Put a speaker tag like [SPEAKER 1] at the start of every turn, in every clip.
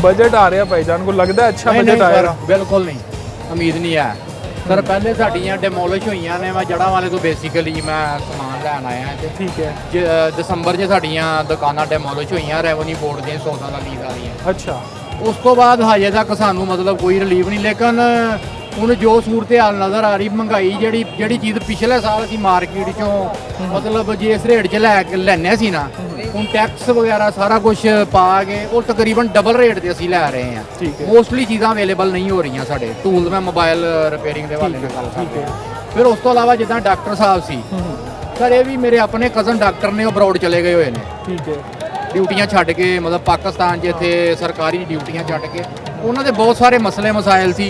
[SPEAKER 1] Budget आ रहा भाईजान को लगता है अच्छा बजट आएगा?
[SPEAKER 2] बिल्कुल नहीं, उम्मीद नहीं है सर। पहले साड़ियाँ डिमोलिश हुई ने, मैं जड़ा वाले तो बेसिकली मैं समान लैन आया ते
[SPEAKER 1] ठीक है।
[SPEAKER 2] दसंबर च साड़ियाँ दुकानां डिमोलिश हुई, रेवन्यू बोर्ड दी 100 साल लीज आ रही है।
[SPEAKER 1] अच्छा,
[SPEAKER 2] उस तो बाद हजे तक सानू मतलब कोई रिलीफ नहीं, लेकिन ਹੁਣ ਜੋ ਸੂਰਤ ਹਾਲ ਨਜ਼ਰ ਆ ਰਹੀ, ਮਹਿੰਗਾਈ ਜਿਹੜੀ ਚੀਜ਼ ਪਿਛਲੇ ਸਾਲ ਅਸੀਂ ਮਾਰਕੀਟ ਚੋਂ ਮਤਲਬ ਜਿਸ ਰੇਟ 'ਚ ਲੈਣੇ ਸੀ ਨਾ, ਹੁਣ ਟੈਕਸ ਵਗੈਰਾ ਸਾਰਾ ਕੁਝ ਪਾ ਕੇ ਉਹ ਤਕਰੀਬਨ ਡਬਲ ਰੇਟ ਤੇ ਅਸੀਂ ਲੈ ਰਹੇ ਹਾਂ। ਮੋਸਟਲੀ ਚੀਜ਼ਾਂ ਅਵੇਲੇਬਲ ਨਹੀਂ ਹੋ ਰਹੀਆਂ ਸਾਡੇ ਟੂਲ। ਮੈਂ ਮੋਬਾਈਲ ਰਿਪੇਅਰਿੰਗ ਦੇ ਹਵਾਲੇ ਨਾਲ ਗੱਲ ਕਰਦਾ। ਫਿਰ ਉਸ ਤੋਂ ਇਲਾਵਾ ਜਿੱਦਾਂ ਡਾਕਟਰ ਸਾਹਿਬ ਸੀ ਸਰ, ਇਹ ਵੀ ਮੇਰੇ ਆਪਣੇ ਕਜ਼ਨ ਡਾਕਟਰ ਨੇ, ਉਹ ਅਬਰੋਡ ਚਲੇ ਗਏ ਹੋਏ ਨੇ। ਠੀਕ ਹੈ। ਡਿਊਟੀਆਂ ਛੱਡ ਕੇ, ਮਤਲਬ ਪਾਕਿਸਤਾਨ 'ਚ ਇੱਥੇ ਸਰਕਾਰੀ ਡਿਊਟੀਆਂ ਛੱਡ ਕੇ, ਉਹਨਾਂ ਦੇ ਬਹੁਤ ਸਾਰੇ ਮਸਲੇ ਮਸਾਇਲ ਸੀ।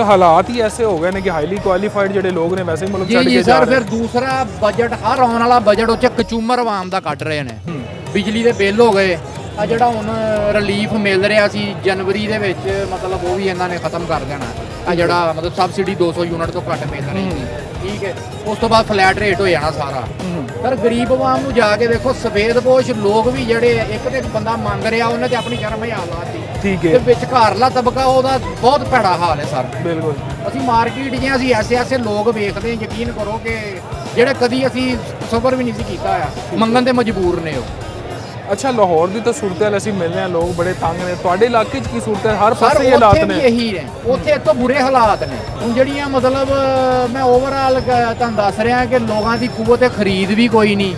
[SPEAKER 1] ਹਾਲਾਤ ਹੀ ਐਸੇ ਹੋ ਗਏ ਨੇ ਕਿ ਹਾਈਲੀ ਕੁਆਲੀਫਾਈਡ ਜਿਹੜੇ ਲੋਕ ਨੇ ਵੈਸੇ ਹੀ ਮੁਲਕ ਛੱਡ ਕੇ
[SPEAKER 2] ਜੀ ਸਰ। ਫਿਰ ਦੂਸਰਾ ਬਜਟ, ਹਰ ਆਉਣ ਵਾਲਾ ਬਜਟ ਉਹ 'ਚ ਕਚੂਮਰ ਆਵਾਮ ਦਾ ਕੱਢ ਰਹੇ ਨੇ। ਬਿਜਲੀ ਦੇ ਬਿੱਲ ਹੋ ਗਏ, ਆ ਜਿਹੜਾ ਹੁਣ ਰਿਲੀਫ ਮਿਲ ਰਿਹਾ ਸੀ ਜਨਵਰੀ ਦੇ ਵਿੱਚ, ਮਤਲਬ ਉਹ ਵੀ ਇਹਨਾਂ ਨੇ ਖਤਮ ਕਰ ਦੇਣਾ। ਆ ਜਿਹੜਾ ਮਤਲਬ ਸਬਸਿਡੀ 200 ਯੂਨਿਟ ਤੋਂ ਘੱਟ ਮਿਲ ਰਹੀ ਸੀ, ਠੀਕ ਹੈ। ਉਸ ਤੋਂ ਬਾਅਦ ਫਲੈਟ ਰੇਟ ਹੋ ਜਾਣਾ ਸਾਰਾ। ਪਰ ਗਰੀਬ ਆਵਾਮ ਨੂੰ ਜਾ ਕੇ ਦੇਖੋ, ਸਫੇਦਪੋਸ਼ ਲੋਕ ਵੀ ਜਿਹੜੇ ਇੱਕ ਤੇ ਬੰਦਾ ਮੰਗ ਰਿਹਾ, ਉਹਨੇ ਤੇ ਆਪਣੀ ਸ਼ਰਮ ਹੀ ਹਾਲਾਤ ਦੀ, ਠੀਕ ਹੈ। ਤੇ ਵਿਚਕਾਰਲਾ ਤਬਕਾ ਉਹਦਾ ਬਹੁਤ ਭੈੜਾ ਹਾਲ ਹੈ ਸਰ। ਬਿਲਕੁਲ। ਅਸੀਂ ਮਾਰਕੀਟ ਜਾਂ ਅਸੀਂ ਐਸੇ ਲੋਕ ਵੇਖਦੇ, ਯਕੀਨ ਕਰੋ ਕਿ ਜਿਹੜੇ ਕਦੀ ਅਸੀਂ ਸਬਰ ਵੀ ਨਹੀਂ ਸੀ ਕੀਤਾ ਹੋਇਆ, ਮੰਗਣ ਤੇ ਮਜਬੂਰ ਨੇ ਉਹ।
[SPEAKER 1] ਅੱਛਾ, ਲਾਹੌਰ ਦੀ ਤਾਂ ਸੂਰਤ ਹਾਲ ਅਸੀਂ ਮਿਲਦੇ ਹਾਂ, ਲੋਕ ਬੜੇ ਤੰਗ ਨੇ। ਤੁਹਾਡੇ ਇਲਾਕੇ 'ਚ ਕੀ ਸੂਰਤ ਹੈ? ਹਰ ਪਾਸੇ ਹਾਲਾਤ ਨੇ
[SPEAKER 2] ਇਹੀ ਨੇ, ਉੱਥੇ ਤੋਂ ਬੁਰੇ ਹਾਲਾਤ ਨੇ। ਹੁਣ ਜਿਹੜੀਆਂ ਮਤਲਬ ਮੈਂ ਓਵਰਆਲ ਤੁਹਾਨੂੰ ਦੱਸ ਰਿਹਾ ਕਿ ਲੋਕਾਂ ਦੀ ਕੂਵਤ ਖਰੀਦ ਵੀ ਕੋਈ ਨਹੀਂ,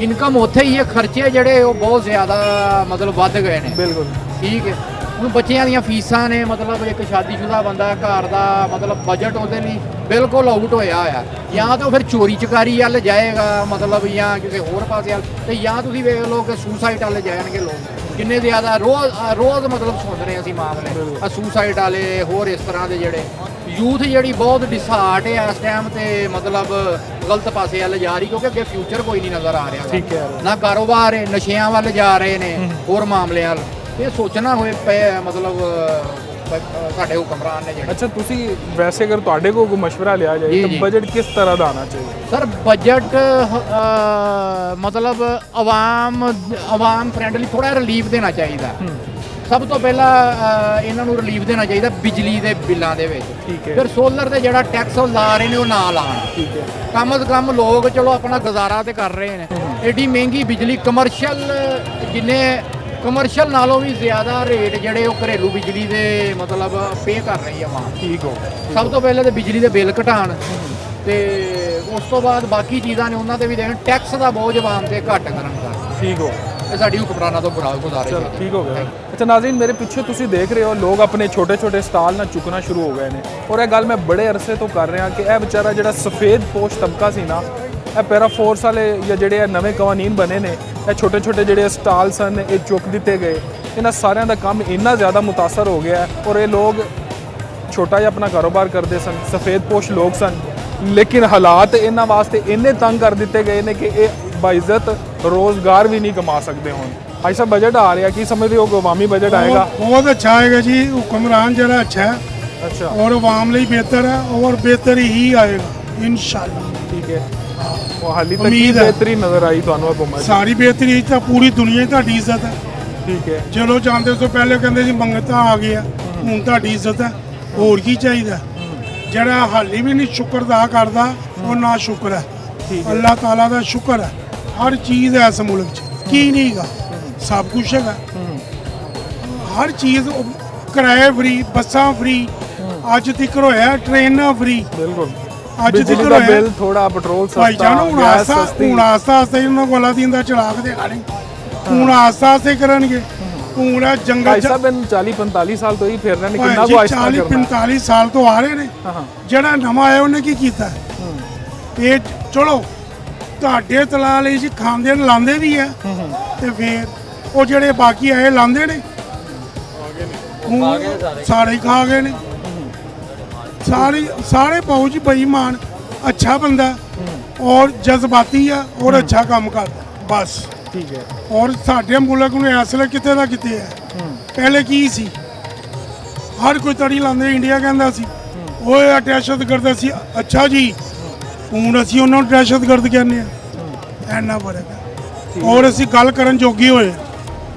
[SPEAKER 2] ਇਨਕਮ ਉੱਥੇ ਹੀ ਹੈ, ਖਰਚੇ ਜਿਹੜੇ ਉਹ ਬਹੁਤ ਜ਼ਿਆਦਾ ਮਤਲਬ ਵੱਧ ਗਏ ਨੇ। ਬਿਲਕੁਲ ਠੀਕ ਹੈ। ਹੁਣ ਬੱਚਿਆਂ ਦੀਆਂ ਫੀਸਾਂ ਨੇ, ਮਤਲਬ ਇੱਕ ਸ਼ਾਦੀशुदा ਬੰਦਾ ਘਰ ਦਾ ਮਤਲਬ ਬਜਟ ਉਹਦੇ ਲਈ ਬਿਲਕੁਲ ਆਊਟ ਹੋਇਆ ਹੋਇਆ। ਜਾਂ ਤਾਂ ਫਿਰ ਚੋਰੀ ਚਕਾਰੀ ਵੱਲ ਜਾਏਗਾ, ਮਤਲਬ ਜਾਂ ਕਿਸੇ ਹੋਰ ਪਾਸੇ ਵੱਲ, ਤੇ ਜਾਂ ਤੁਸੀਂ ਵੇਖ ਲਓ ਕਿ ਸੁਸਾਈਡ ਵੱਲ ਜਾਣਗੇ ਲੋਕ। ਕਿੰਨੇ ਜ਼ਿਆਦਾ ਰੋਜ਼ ਮਤਲਬ ਸੁਣ ਰਹੇ ਅਸੀਂ ਮਾਮਲੇ ਸੁਸਾਈਡ ਵਾਲੇ, ਹੋਰ ਇਸ ਤਰ੍ਹਾਂ ਦੇ ਜਿਹੜੇ ਯੂਥ ਜਿਹੜੀ ਬਹੁਤ ਡਿਸਾਰਟ ਹੈ ਇਸ ਟਾਈਮ ਤੇ, ਮਤਲਬ ਗਲਤ ਪਾਸੇ ਵੱਲ ਜਾ ਰਹੀ, ਕਿਉਂਕਿ ਅੱਗੇ ਫਿਊਚਰ ਕੋਈ ਨਹੀਂ ਨਜ਼ਰ ਆ ਰਿਹਾ। ਠੀਕ ਹੈ। ਨਾ ਕਾਰੋਬਾਰ ਹੈ, ਨਸ਼ਿਆਂ ਵੱਲ ਜਾ ਰਹੇ ਨੇ, ਹੋਰ ਮਾਮਲਿਆਂ ਵੱਲ। ਇਹ ਸੋਚਣਾ ਹੋਏ ਪਏ ਮਤਲਬ ਸਾਡੇ ਹੁਕਮਰਾਨ ਨੇ ਜਿਹੜੇ।
[SPEAKER 1] ਅੱਛਾ, ਤੁਸੀਂ ਵੈਸੇ ਅਗਰ ਤੁਹਾਡੇ ਕੋਲ ਕੋਈ ਮਸ਼ਵਰਾ ਲਿਆ ਜਾਏ ਤਾਂ ਬਜਟ ਕਿਸ ਤਰ੍ਹਾਂ ਦਾ ਆਉਣਾ ਚਾਹੀਦਾ?
[SPEAKER 2] ਸਰ ਬਜਟ ਮਤਲਬ ਆਵਾਮ ਫਰੈਂਡਲੀ ਥੋੜਾ ਰਿਲੀਫ ਦੇਣਾ ਚਾਹੀਦਾ। ਸਭ ਤੋਂ ਪਹਿਲਾਂ ਇਹਨਾਂ ਨੂੰ ਰਿਲੀਫ ਦੇਣਾ ਚਾਹੀਦਾ ਬਿਜਲੀ ਦੇ ਬਿੱਲਾਂ ਦੇ ਵਿੱਚ। ਠੀਕ ਹੈ। ਫਿਰ ਸੋਲਰ ਤੇ ਜਿਹੜਾ ਟੈਕਸ ਲਾ ਰਹੇ ਨੇ ਉਹ ਨਾ ਲਾਉਣ। ਠੀਕ ਹੈ। ਕਮ ਸੇ ਕਮ ਲੋਕ ਚਲੋ ਆਪਣਾ ਗੁਜ਼ਾਰਾ ਤੇ ਕਰ ਰਹੇ ਨੇ। ਐਡੀ ਮਹਿੰਗੀ ਬਿਜਲੀ, ਕਮਰਸ਼ੀਅਲ ਨਾਲੋਂ ਵੀ ਜ਼ਿਆਦਾ ਰੇਟ ਜਿਹੜੇ ਉਹ ਘਰੇਲੂ ਬਿਜਲੀ ਦੇ ਮਤਲਬ ਪੇ ਕਰ ਰਹੀ ਹੈ ਆਵਾਮ। ਠੀਕ ਹੋ। ਸਭ ਤੋਂ ਪਹਿਲੇ ਤੇ ਬਿਜਲੀ ਦੇ ਬਿੱਲ ਘਟਾਉਣ, ਤੇ ਉਸ ਤੋਂ ਬਾਅਦ ਬਾਕੀ ਚੀਜ਼ਾਂ ਨੇ ਉਹਨਾਂ ਤੇ ਵੀ ਦੇਣ। ਟੈਕਸ ਦਾ ਬੋਝ ਆਵਾਮ ਤੇ ਘੱਟ ਕਰਨ ਦਾ। ਠੀਕ ਹੋ। ਇਹ ਸਾਡੀ ਹੁਕਮਰਾਨਾਂ ਤੋਂ ਗੁਜ਼ਾਰਿਸ਼ ਹੈ। ਠੀਕ ਹੋ ਗਿਆ।
[SPEAKER 1] ਅੱਛਾ ਨਾਜ਼ਰੀਨ, ਮੇਰੇ ਪਿੱਛੇ ਤੁਸੀਂ ਦੇਖ ਰਹੇ ਹੋ ਲੋਕ ਆਪਣੇ ਛੋਟੇ ਸਟਾਲ ਨਾਲ ਚੁੱਕਣਾ ਸ਼ੁਰੂ ਹੋ ਗਏ ਨੇ। ਔਰ ਇਹ ਗੱਲ ਮੈਂ ਬੜੇ ਅਰਸੇ ਤੋਂ ਕਰ ਰਿਹਾ ਕਿ ਇਹ ਵਿਚਾਰਾ ਜਿਹੜਾ ਸਫੇਦ ਪੋਸ਼ ਤਬਕਾ ਸੀ ਨਾ, ਇਹ ਪੈਰਾ ਫੋਰਸ ਵਾਲੇ ਜਾਂ ਜਿਹੜੇ ਨਵੇਂ ਕਾਨੂੰਨ ਬਣੇ ਨੇ, ਇਹ ਛੋਟੇ ਜਿਹੜੇ ਸਟਾਲ ਸਨ ਇਹ ਚੁੱਕ ਦਿੱਤੇ ਗਏ। ਇਹਨਾਂ ਸਾਰਿਆਂ ਦਾ ਕੰਮ ਇੰਨਾ ਜ਼ਿਆਦਾ ਮੁਤਾਸਰ ਹੋ ਗਿਆ। ਔਰ ਇਹ ਲੋਕ ਛੋਟਾ ਜਿਹਾ ਆਪਣਾ ਕਾਰੋਬਾਰ ਕਰਦੇ ਸਨ, ਸਫੇਦ ਪੋਸ਼ ਲੋਕ ਸਨ, ਲੇਕਿਨ ਹਾਲਾਤ ਇਹਨਾਂ ਵਾਸਤੇ ਇੰਨੇ ਤੰਗ ਕਰ ਦਿੱਤੇ ਗਏ ਨੇ ਕਿ ਇਹ ਬਾਇਜ਼ਤ ਰੋਜ਼ਗਾਰ ਵੀ ਨਹੀਂ ਕਮਾ ਸਕਦੇ। ਹੁਣ ਭਾਈ ਸਾਹਿਬ ਬਜਟ ਆ ਰਿਹਾ, ਕੀ ਸਮਝਦੇ ਹੋ ਅਵਾਮੀ ਬਜਟ ਆਏਗਾ?
[SPEAKER 3] ਬਹੁਤ ਅੱਛਾ ਆਏਗਾ ਜੀ। ਹੁਕਮਰਾਨ ਜਿਹੜਾ ਅੱਛਾ ਹੈ, ਅੱਛਾ, ਔਰ ਆਵਾਮ ਲਈ ਬਿਹਤਰ ਹੈ, ਔਰ ਬਿਹਤਰ ਹੀ ਆਏਗਾ ਇਨਸ਼ਾਅੱਲਾ। ਠੀਕ ਹੈ।
[SPEAKER 1] ਹਾਲੀ ਤੱਕ ਬਿਹਤਰੀ ਨਜ਼ਰ ਆਈ ਤੁਹਾਨੂੰ ਹੁਕੂਮਤ?
[SPEAKER 3] ਸਾਰੀ ਬਿਹਤਰੀ ਤਾਂ ਪੂਰੀ ਦੁਨੀਆ ਤੁਹਾਡੀ ਇੱਜ਼ਤ ਹੈ। ਠੀਕ ਹੈ। ਚਲੋ ਜਾਂਦੇ ਤੋਂ ਪਹਿਲੇ ਕਹਿੰਦੇ ਸੀ ਮੰਗਤਾ ਆ ਗਿਆ, ਹੁਣ ਤੁਹਾਡੀ ਇੱਜ਼ਤ ਹੈ, ਹੋਰ ਕੀ ਚਾਹੀਦਾ? ਜਿਹੜਾ ਹਾਲੀ ਵੀ ਨਹੀਂ ਸ਼ੁਕਰ ਅਦਾ ਕਰਦਾ ਉਹ ਨਾ ਸ਼ੁਕਰ ਹੈ। ਅੱਲਾਹ ਤਾਲਾ ਦਾ ਸ਼ੁਕਰ ਹੈ। ਹਰ ਚੀਜ਼ ਹੈ ਇਸ ਮੁਲਕ 'ਚ, ਕੀ ਨਹੀਂ ਗਾ, ਸਭ ਕੁਛ ਹੈਗਾ। ਹਰ ਚੀਜ਼, ਕਿਰਾਏ ਫਰੀ, ਬੱਸਾਂ ਫਰੀ, ਅੱਜ ਤੱਕ ਹੋਇਆ ਟ੍ਰੇਨਾਂ ਫਰੀ। ਬਿਲਕੁਲ। ਅੱਜ ਤੱਕ ਹੋਇਆ
[SPEAKER 1] ਬਿੱਲ ਥੋੜਾ, ਪੈਟਰੋਲ ਸਸਤਾ,
[SPEAKER 3] ਗੈਸ ਸਸਤੀ। ਹੁਣ ਆਸਤਾ ਇਹਨਾਂ ਕੋਲ ਅਲਾਦੀਨ ਚਲਾਕ ਦੇ ਆਣੇ, ਹੁਣ ਆਸਤਾ ਕਰਨਗੇ। ਹੁਣ ਜੰਗਲ
[SPEAKER 1] ਸਾਹਿਬ 40-45 ਸਾਲ ਤੋਂ ਹੀ ਫਿਰ ਰਹੇ ਨੇ, ਕਿੰਨਾ ਕੋ ਆਇਸਤਾ ਕਰਨਾ?
[SPEAKER 3] 40-45 ਸਾਲ ਤੋਂ ਆ ਰਹੇ ਨੇ। ਜਿਹੜਾ ਨਵਾਂ ਆਇਆ ਉਹਨੇ ਕੀ ਕੀਤਾ? ਇਹ ਚਲੋ ਤੁਹਾਡੇ ਤਲਾ ਲਈ ਜੀ ਖਾਂਦੇ ਨੇ, ਲਾਉਂਦੇ ਵੀ ਆ, ਤੇ ਫਿਰ ਉਹ ਜਿਹੜੇ ਬਾਕੀ ਆਏ ਲਾਉਂਦੇ ਨੇ, ਸਾਰੇ ਖਾ ਗਏ ਨੇ। ਸਾਰੇ ਫੌਜ ਬੇਈਮਾਨ। ਅੱਛਾ ਬੰਦਾ ਔਰ ਜਜ਼ਬਾਤੀ ਆ ਔਰ ਅੱਛਾ ਕੰਮ ਕਰਦਾ ਬਸ। ਠੀਕ ਹੈ। ਔਰ ਸਾਡੇ ਮੁਲਕ ਨੂੰ ਇਸ ਵੇਲੇ ਕਿਤੇ ਨਾ ਕਿਤੇ ਹੈ। ਪਹਿਲੇ ਕੀ ਸੀ, ਹਰ ਕੋਈ ਤੜੀ ਲਾਉਂਦੇ ਇੰਡੀਆ ਕਹਿੰਦਾ ਸੀ, ਉਹ ਦਹਿਸ਼ਤ ਕਰਦਾ ਸੀ। ਅੱਛਾ ਜੀ, ਹੁਣ ਅਸੀਂ ਉਹਨਾਂ ਨੂੰ ਦਹਿਸ਼ਤਗਰਦ ਕਹਿੰਦੇ ਆ। ਇੰਨਾ ਫਰਕ ਹੈ। ਔਰ ਅਸੀਂ ਗੱਲ ਕਰਨ ਜੋਗੇ ਹੋਏ,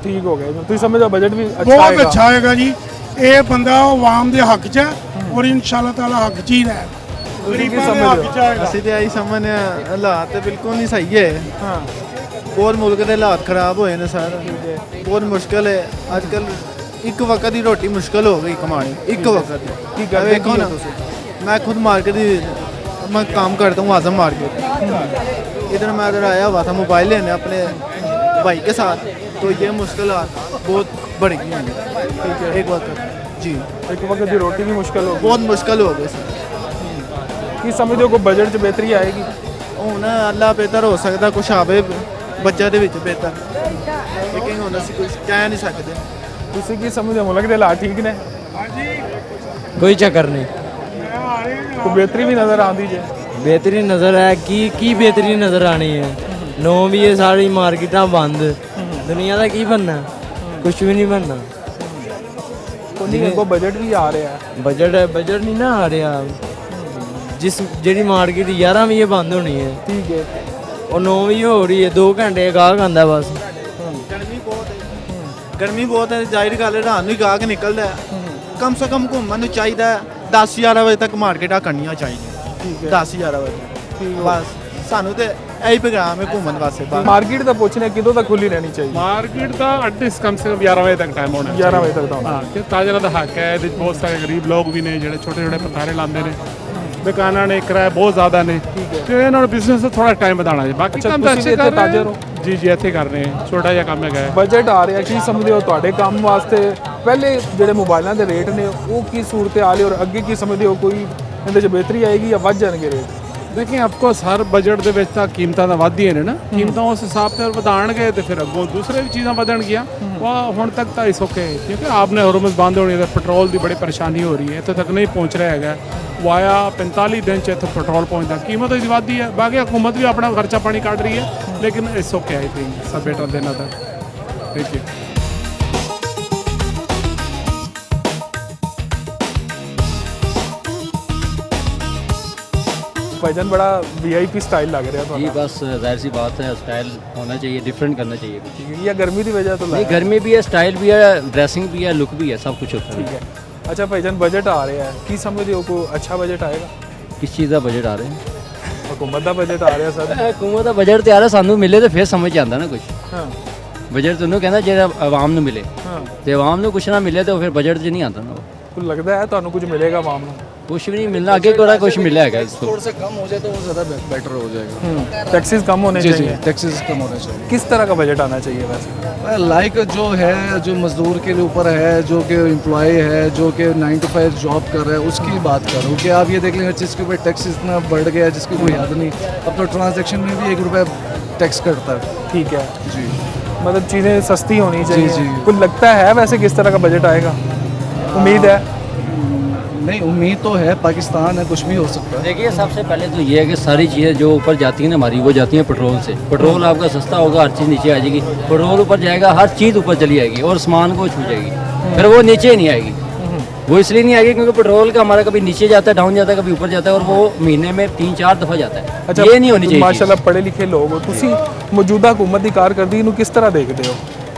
[SPEAKER 1] ਠੀਕ ਹੋ ਗਿਆ ਤੁਸੀਂ ਸਮਝੋ ਬਜਟ ਵੀ ਅੱਛਾ
[SPEAKER 3] ਬਹੁਤ
[SPEAKER 1] ਆਏਗਾ
[SPEAKER 3] ਅੱਛਾ ਹੋਏਗਾ ਜੀ। ਇਹ ਬੰਦਾ ਆਵਾਮ ਦੇ ਹੱਕ 'ਚ ਹੈ ਔਰ ਇਨਸ਼ਾਅੱਲਾ ਤਾਲਾ ਹੱਕ 'ਚ ਹੀ ਰਹੇ, ਗਰੀਬਾਂ ਦੇ ਹੱਕ 'ਚ ਆਏਗਾ।
[SPEAKER 4] ਅਸੀਂ ਤੇ ਆਈ ਸਮਝਦੇ ਹਾਂ ਹਾਲਾਤ ਤੇ ਬਿਲਕੁਲ ਨਹੀਂ ਸਹੀ ਹੈ।
[SPEAKER 1] ਹਾਂ
[SPEAKER 4] ਬਹੁਤ ਮੁਲਕ ਦੇ ਹਾਲਾਤ ਖਰਾਬ ਹੋਏ ਨੇ ਸਰ, ਬਹੁਤ ਮੁਸ਼ਕਲ ਹੈ ਅੱਜ ਕੱਲ। ਇੱਕ ਵਕਤ ਦੀ ਰੋਟੀ ਮੁਸ਼ਕਲ ਹੋ ਗਈ ਕਮਾਣੀ, ਇੱਕ ਵਕਤ ਦੀ।
[SPEAKER 1] ਕੀ ਕਰਦੇ
[SPEAKER 4] ਵੇਖੋ
[SPEAKER 1] ਕੀ
[SPEAKER 4] ਨਾ,
[SPEAKER 1] ਹੋ ਤੁਸੀਂ?
[SPEAKER 4] मैं खुद मार्केट मैं काम करता हूँ आजम मार्केट। इधर मैं इधर आया हुआ था मोबाइल लेने अपने भाई के साथ, तो ये मुश्किल बहुत बढ़ गई हैं एक वक्त जी।
[SPEAKER 1] ਇੱਕ ਵਕਤ ਦੀ ਰੋਟੀ ਵੀ ਮੁਸ਼ਕਲ ਹੋ ਗਈ
[SPEAKER 4] बहुत मुश्किल हो गई सर।
[SPEAKER 1] ਕੀ ਸਮਝਦੇ ਹੋ ਕੋਈ ਬਜਟ 'ਚ ਬਿਹਤਰੀ ਆਏਗੀ?
[SPEAKER 4] ਹੁਣ ਅੱਲਾ ਬਿਹਤਰ ਹੋ ਸਕਦਾ, ਕੁਛ ਆਵੇ ਬੱਚਿਆਂ ਦੇ ਵਿੱਚ ਬਿਹਤਰ, ਲੇਕਿਨ ਹੁਣ ਅਸੀਂ ਕੁਝ ਕਹਿ ਨਹੀਂ ਸਕਦੇ।
[SPEAKER 1] ਤੁਸੀਂ ਕੀ ਸਮਝਦੇ ਹੋ ਮੁਲਕ ਦੇ ਹਾਲਾਤ ਠੀਕ ਨੇ?
[SPEAKER 5] ਕੋਈ ਚੱਕਰ ਨਹੀਂ,
[SPEAKER 1] ਕੋਈ ਬਿਹਤਰੀ ਵੀ ਨਜ਼ਰ ਆਉਂਦੀ ਜੇ?
[SPEAKER 5] ਬਿਹਤਰੀ ਨਜ਼ਰ ਹੈ ਕੀ ਬਿਹਤਰੀ ਨਜ਼ਰ ਆਣੀ ਹੈ। 9 ਵੀ ਇਹ ਸਾਰੀ ਮਾਰਕੀਟਾਂ ਬੰਦ, ਦੁਨੀਆ ਦਾ ਕੀ ਬਣਨਾ, ਕੁਝ ਵੀ ਨਹੀਂ ਬਣਨਾ।
[SPEAKER 1] ਕੋਈ ਅੱਗੋਂ ਬਜਟ ਵੀ ਆ ਰਿਹਾ ਹੈ।
[SPEAKER 5] ਬਜਟ ਨਹੀਂ ਨਾ ਆ ਰਿਹਾ। ਜਿਹੜੀ ਮਾਰਕੀਟ 11 ਵਜੇ ਬੰਦ ਹੋਣੀ ਹੈ,
[SPEAKER 1] ਠੀਕ ਹੈ
[SPEAKER 5] ਉਹ 9 ਵਜੇ ਹੋ ਰਹੀ ਹੈ। 2 ਘੰਟੇ ਗਾਹਕ ਆਉਂਦਾ ਬਸ।
[SPEAKER 4] ਗਰਮੀ ਬਹੁਤ ਹੈ, ਜ਼ਾਹਿਰ ਗੱਲ ਹੈ ਰਾਤ ਨੂੰ ਹੀ ਗਾਹਕ ਨਿਕਲਦਾ ਹੈ। ਕਮ ਸੇ ਕਮ ਘੁੰਮਣ ਨੂੰ ਚਾਹੀਦਾ 10-11 ਵਜੇ ਤੱਕ ਮਾਰਕੀਟਾਂ ਕਰਨੀਆਂ ਚਾਹੀਦੀਆਂ। 10-11 ਵਜੇ ਬਸ ਸਾਨੂੰ ਤੇ ਇਹੀ ਪ੍ਰੋਗਰਾਮ ਹੈ ਘੁੰਮਣ ਵਾਸਤੇ। ਬਸ
[SPEAKER 1] ਮਾਰਕੀਟ ਦਾ ਪੁੱਛਣਾ ਕਿਦੋਂ ਤੱਕ ਖੁੱਲੀ ਰਹਿਣੀ ਚਾਹੀਦੀ?
[SPEAKER 6] ਮਾਰਕੀਟ ਦਾ ਐਟਲੀਸਟ ਕਮ ਸੇ ਕਮ 11 ਵਜੇ ਤੱਕ ਟਾਈਮ ਹੋਣਾ
[SPEAKER 1] 11 ਵਜੇ ਤੱਕ ਤਾਂ ਹੋਣਾ।
[SPEAKER 6] ਹਾਂ ਕਿ ਤਾਜਰਾਂ ਦਾ ਹੱਕ ਹੈ। ਇਹਦੇ 'ਚ ਬਹੁਤ ਸਾਰੇ ਗਰੀਬ ਲੋਕ ਵੀ ਨੇ ਜਿਹੜੇ ਛੋਟੇ ਛੋਟੇ ਪਤਾਰੇ ਲਾਉਂਦੇ ਨੇ, ਦੁਕਾਨਾਂ ਨੇ ਕਿਰਾਇਆ ਬਹੁਤ ਜ਼ਿਆਦਾ ਨੇ, ਤੇ ਇਹਨਾਂ ਨੂੰ ਬਿਜ਼ਨਸ ਦਾ ਥੋੜਾ ਟਾਈਮ ਵਧਾਉਣਾ ਹੈ। ਬਾਕੀ
[SPEAKER 1] ਅੱਛਾ,
[SPEAKER 6] ਕੰਮ ਤਾਂ
[SPEAKER 1] ਤੁਸੀਂ
[SPEAKER 6] ਅੱਛੇ
[SPEAKER 1] ਇੱਥੇ
[SPEAKER 6] ਕਰ ਰਹੇ
[SPEAKER 1] ਤਾਜਰ
[SPEAKER 6] ਹੋ।
[SPEAKER 1] ਹੋ?
[SPEAKER 6] ਜੀ ਜੀ ਇੱਥੇ ਕਰ ਰਹੇ ਹਾਂ, ਛੋਟਾ ਜਿਹਾ ਕੰਮ ਹੈਗਾ ਹੈ।
[SPEAKER 1] ਬਜਟ ਆ ਰਿਹਾ, ਕੀ ਸਮਝਦੇ ਹੋ ਤੁਹਾਡੇ ਕੰਮ ਵਾਸਤੇ? ਪਹਿਲੇ ਜਿਹੜੇ ਮੋਬਾਈਲਾਂ ਦੇ ਰੇਟ ਨੇ ਉਹ ਕੀ ਸੂਰਤ ਹਾਲ ਹੈ ਔਰ ਅੱਗੇ ਕੀ ਸਮਝਦੇ ਹੋ? ਕੋਈ ਇਹਦੇ 'ਚ ਬਿਹਤਰੀ ਆਏਗੀ ਜਾਂ ਵੱਧ ਜਾਣਗੇ ਰੇਟ?
[SPEAKER 6] ਦੇਖੀ ਆਫਕੋਰਸ ਹਰ ਬਜਟ ਦੇ ਵਿੱਚ ਤਾਂ ਕੀਮਤਾਂ ਤਾਂ ਵੱਧਦੀਆਂ ਨੇ ਨਾ, ਕੀਮਤਾਂ ਉਸ ਹਿਸਾਬ ਤੇ ਵਧਾਣਗੇ ਤੇ ਫਿਰ ਅੱਗੋਂ ਦੂਸਰੇ ਵੀ ਚੀਜ਼ਾਂ ਵਧਣਗੀਆਂ। ਉਹ ਹੁਣ ਤੱਕ ਤਾਂ ਇਸ ਓਕੇ, ਕਿਉਂਕਿ ਆਪਨੇ ਹਰਮਜ਼ ਬੰਦ ਹੋਣੀ ਹੈ, ਪੈਟਰੋਲ ਦੀ ਬੜੀ ਪਰੇਸ਼ਾਨੀ ਹੋ ਰਹੀ ਹੈ, ਇੱਥੇ ਤੱਕ ਨਹੀਂ ਪਹੁੰਚ ਰਿਹਾ ਹੈਗਾ। ਵਾਇਆ 45 ਦਿਨ 'ਚ ਇੱਥੇ ਪੈਟਰੋਲ ਪਹੁੰਚਦਾ, ਕੀਮਤ ਇਹਦੀ ਵੱਧਦੀ ਹੈ। ਬਾਕੀ ਹਕੂਮਤ ਵੀ ਆਪਣਾ ਖਰਚਾ ਪਾਣੀ ਕੱਢ ਰਹੀ ਹੈ, ਲੇਕਿਨ ਇਸ ਓਕੇ ਆਈ ਥਿੰਕ ਸਭ better than other. Thank you.
[SPEAKER 1] भाईजान बड़ा वीआईपी स्टाइल लग रहा है
[SPEAKER 7] जी। बस जाहिर सी बात है, स्टाइल होना चाहिए, डिफरेंट करना चाहिए कुछ।
[SPEAKER 1] ठीक है, या गर्मी की वजह तो
[SPEAKER 7] नहीं, गर्मी भी है, स्टाइल भी है, ड्रेसिंग भी है, लुक भी है, सब कुछ होता
[SPEAKER 1] ठीक
[SPEAKER 7] है।
[SPEAKER 1] है। अच्छा भाईजान बजट आ रहा है, की समझते हो कोई अच्छा बजट आएगा?
[SPEAKER 7] किस चीज़ का बजट आ रहा है?
[SPEAKER 1] हुकूमत का बजट आ रहा सर?
[SPEAKER 7] हुकूमत का बजट तो आ रहा, सानू मिले तो फिर समझ आंदा ना कुछ।
[SPEAKER 1] हाँ
[SPEAKER 7] बजट तो कहना ਜਿਹੜਾ ਆਵਾਮ ਨੂੰ ਮਿਲੇ,
[SPEAKER 1] हाँ
[SPEAKER 7] ਤੇ ਆਵਾਮ ਨੂੰ ਕੁਛ ਨਾ ਮਿਲੇ तो फिर बजट 'ਚ ਨਹੀਂ ਆਉਂਦਾ ਨਾ।
[SPEAKER 1] कुछ लगता है ਤੁਹਾਨੂੰ कुछ मिलेगा आवाम ਨੂੰ?
[SPEAKER 7] कुछ भी नहीं मिलना, आगे कोड़ा कुछ मिला है इसको।
[SPEAKER 8] थोड़ा सा कम हो जाए तो वो ज़्यादा बेटर हो जाएगा।
[SPEAKER 1] टैक्सेस कम होने चाहिए।
[SPEAKER 8] टैक्सेस कम होना चाहिए।
[SPEAKER 1] किस तरह का बजट आना चाहिए वैसे?
[SPEAKER 8] लाइक जो है, जो मजदूर के ऊपर है, जो कि एम्प्लॉय है, जो कि 9 to 5 जॉब कर रहा है, उसकी बात करूँ कि आप ये देख लें हर चीज़ के ऊपर टैक्स इतना बढ़ गया है जिसकी कोई हद नहीं। अब तो ट्रांजैक्शन में भी 1 रुपया टैक्स कटता है।
[SPEAKER 1] ठीक है
[SPEAKER 8] जी,
[SPEAKER 1] मतलब चीज़ें सस्ती होनी चाहिए।
[SPEAKER 8] जी।
[SPEAKER 1] कुछ लगता है वैसे किस तरह का बजट आएगा? उम्मीद है?
[SPEAKER 8] नहीं, उम्मीद तो है, पाकिस्तान है, कुछ भी हो सकता है।
[SPEAKER 7] देखिए सबसे पहले तो ये है कि सारी चीज़ें जो ऊपर जाती हैं ना हमारी, वो जाती हैं पेट्रोल से। पेट्रोल आपका सस्ता होगा, हर चीज़ नीचे आ जाएगी। पेट्रोल ऊपर जाएगा, हर चीज़ ऊपर चली जाएगी और सामान को छू जाएगी, फिर वो नीचे ही नहीं आएगी। वो इसलिए नहीं आएगी क्योंकि पेट्रोल का हमारा कभी नीचे जाता है, डाउन जाता है, कभी ऊपर जाता है, और वो महीने में 3-4 दफ़ा जाता है।
[SPEAKER 1] अच्छा,
[SPEAKER 7] ये नहीं होनी चाहिए चीज़।
[SPEAKER 1] माशाल्लाह पढ़े लिखे लोग हो ਤੁਸੀਂ ਮੌਜੂਦਾ ਹਕੂਮਤ ਦੀ ਕਾਰਗਰਦਗੀ ਨੂੰ ਕਿਸ ਤਰ੍ਹਾਂ ਦੇਖਦੇ ਹੋ?